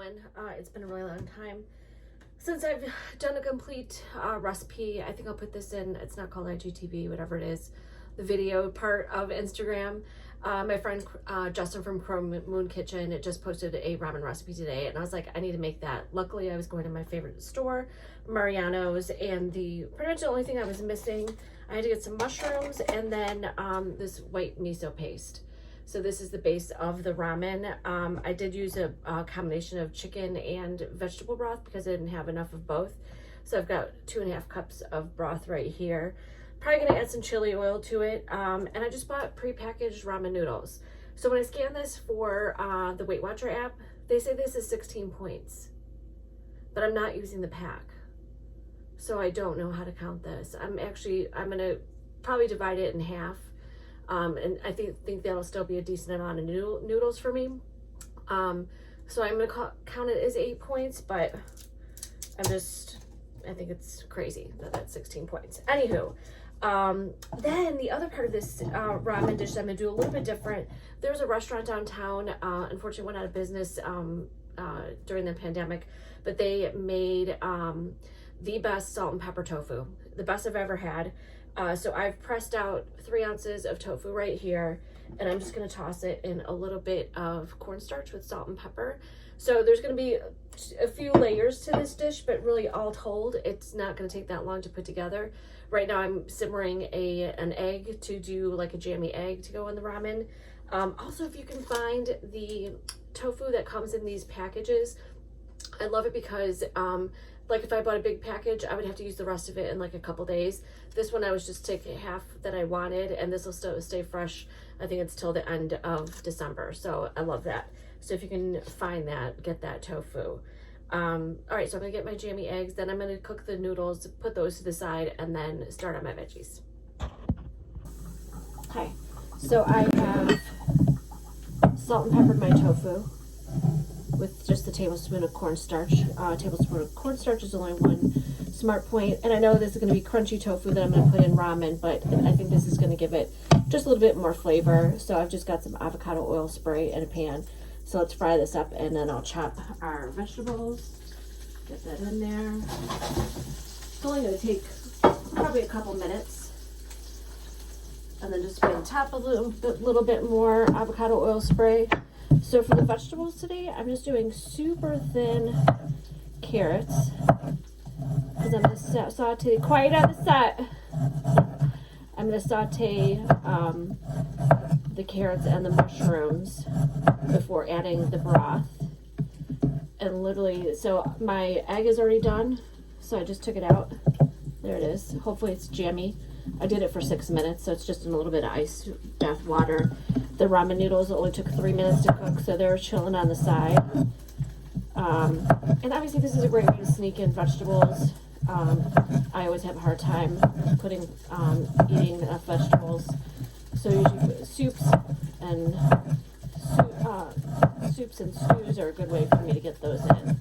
everyone. It's been a really long time since I've done a complete recipe. I think I'll put this in, it's not called IGTV, whatever it is, the video part of Instagram. My friend Justin from Chrome Moon Kitchen just posted a ramen recipe today, and I was like, I need to make that. Luckily, I was going to my favorite store, Mariano's, and pretty much the only thing I was missing, I had to get some mushrooms and then this white miso paste. So this is the base of the ramen. I did use a combination of chicken and vegetable broth because I didn't have enough of both. So I've got 2.5 cups of broth right here. Probably gonna add some chili oil to it. And I just bought prepackaged ramen noodles. So when I scan this for the Weight Watcher app, they say this is 16 points, but I'm not using the pack. So I don't know how to count this. I'm gonna probably divide it in half. And I think that'll still be a decent amount of noodles for me. So I'm gonna count it as 8 points, but I think it's crazy that that's 16 points. Anywho, then the other part of this ramen dish that I'm gonna do a little bit different. There's a restaurant downtown, unfortunately went out of business during the pandemic, but they made the best salt and pepper tofu, the best I've ever had. So I've pressed out 3 ounces of tofu right here, and I'm just gonna toss it in a little bit of cornstarch with salt and pepper. So there's gonna be a few layers to this dish, but really all told, it's not gonna take that long to put together. Right now I'm simmering an egg to do like a jammy egg to go in the ramen. Also, if you can find the tofu that comes in these packages, I love it because like if I bought a big package, I would have to use the rest of it in like a couple days. This one I was just taking half that I wanted, and this will still stay fresh. I think it's till the end of December, so I love that. So if you can find that, get that tofu. All right, so I'm gonna get my jammy eggs, then I'm gonna cook the noodles, put those to the side, and then start on my veggies. Okay, so I have salt and peppered my tofu with just a tablespoon of cornstarch. Tablespoon of cornstarch is only one smart point. And I know this is going to be crunchy tofu that I'm going to put in ramen, but I think this is going to give it just a little bit more flavor. So I've just got some avocado oil spray in a pan. So let's fry this up, and then I'll chop our vegetables. Get that in there. It's only going to take probably a couple minutes. And then just spray on top a little bit more avocado oil spray. So for the vegetables today, I'm just doing super thin carrots because I'm going to saute, quiet on the set. I'm going to saute the carrots and the mushrooms before adding the broth. And literally, so my egg is already done, so I just took it out. There it is. Hopefully it's jammy. I did it for 6 minutes, so it's just in a little bit of ice bath water. The ramen noodles only took 3 minutes to cook, so they're chilling on the side. And obviously this is a great way to sneak in vegetables. I always have a hard time eating enough vegetables. So usually soups and stews are a good way for me to get those in.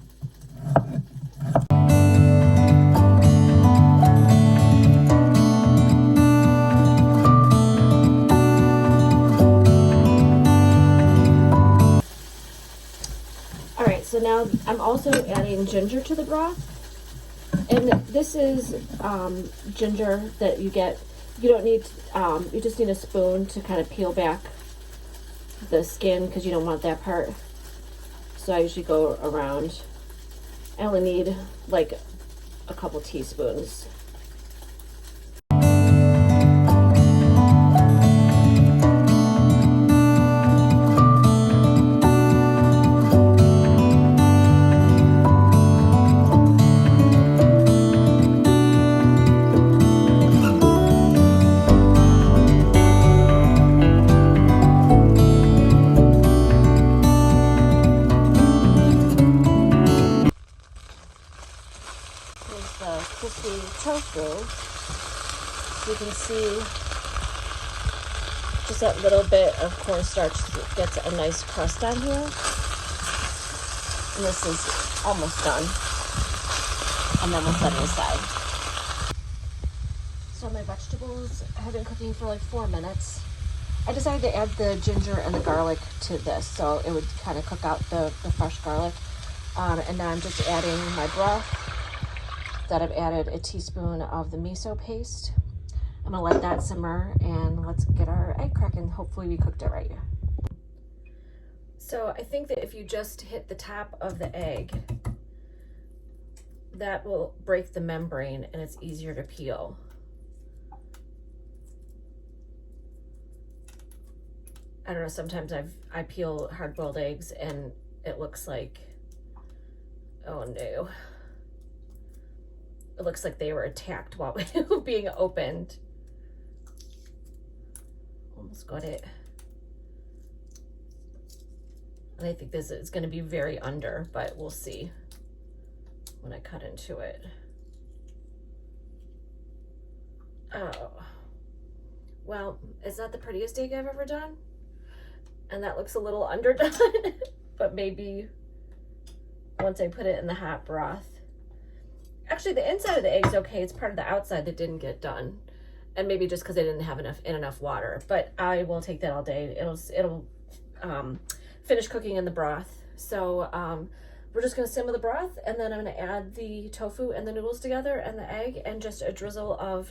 So now I'm also adding ginger to the broth, and this is ginger that you get. You don't need, you just need a spoon to kind of peel back the skin because you don't want that part. So I usually go around. I only need like a couple teaspoons. Crispy tofu. So you can see just that little bit of cornstarch gets a nice crust on here. And this is almost done. And then we'll set it aside. So my vegetables have been cooking for like 4 minutes. I decided to add the ginger and the garlic to this, so it would kind of cook out the fresh garlic. And now I'm just adding my broth. That I've added a teaspoon of the miso paste. I'm gonna let that simmer and let's get our egg cracking. Hopefully we cooked it right. So I think that if you just hit the top of the egg, that will break the membrane and it's easier to peel. I don't know, sometimes I peel hard-boiled eggs and it looks like, oh no. It looks like they were attacked while being opened. Almost got it. And I think this is going to be very under, but we'll see when I cut into it. Oh. Well, it's not the prettiest egg I've ever done. And that looks a little underdone, but maybe once I put it in the hot broth. Actually, the inside of the egg's okay. It's part of the outside that didn't get done. And maybe just because I didn't have enough water. But I will take that all day. It'll finish cooking in the broth. So we're just going to simmer the broth. And then I'm going to add the tofu and the noodles together and the egg. And just a drizzle of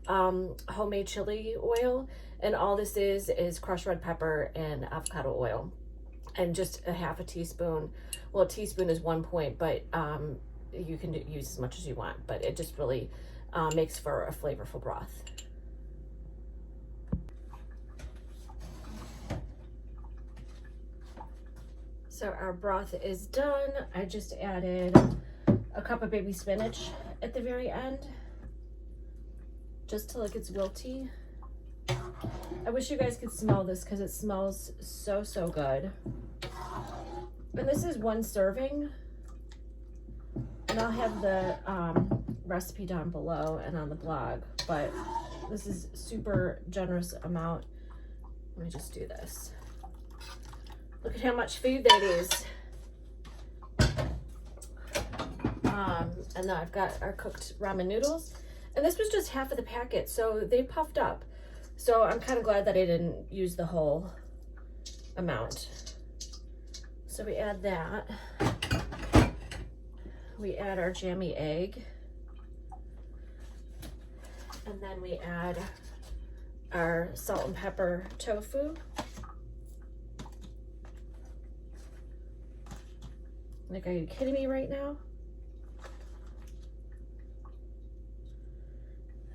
homemade chili oil. And all this is crushed red pepper and avocado oil. And just a half a teaspoon. Well, a teaspoon is 1 point, but you can use as much as you want, but it just really makes for a flavorful broth. So our broth is done. I just added a cup of baby spinach at the very end, just till it gets wilty. I wish you guys could smell this because it smells so, so good. And this is 1 serving. And I'll have the recipe down below and on the blog, but this is super generous amount. Let me just do this. Look at how much food that is. And now I've got our cooked ramen noodles. And this was just half of the packet, so they puffed up. So I'm kind of glad that I didn't use the whole amount. So we add that. We add our jammy egg, and then we add our salt and pepper tofu. Like, are you kidding me right now?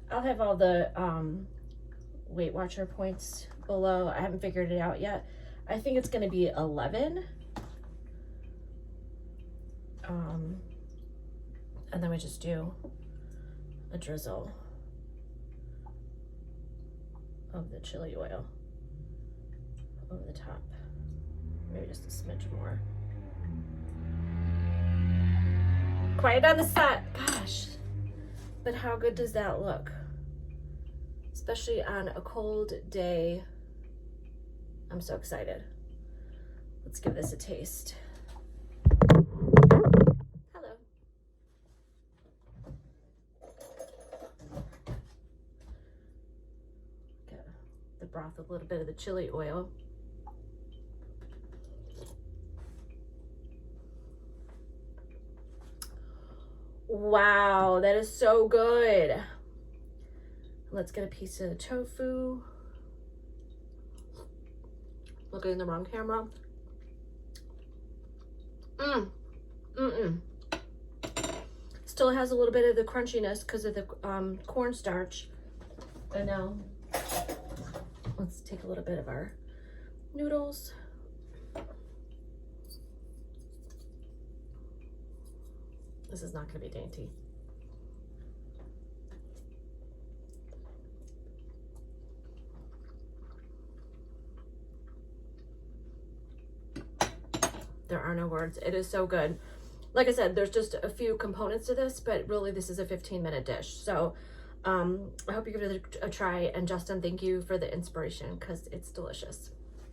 I'll have all the Weight Watcher points below. I haven't figured it out yet. I think it's going to be 11. And then we just do a drizzle of the chili oil over the top. Maybe just a smidge more. Quiet on the set, gosh. But how good does that look? Especially on a cold day. I'm so excited. Let's give this a taste. Broth, a little bit of the chili oil. Wow, that is so good. Let's get a piece of the tofu. Looking in the wrong camera. Still has a little bit of the crunchiness because of the cornstarch. I know. Let's take a little bit of our noodles. This is not going to be dainty. There are no words. It is so good. Like I said, there's just a few components to this, but really this is a 15-minute dish. So I hope you give it a try. And Justin, thank you for the inspiration because it's delicious.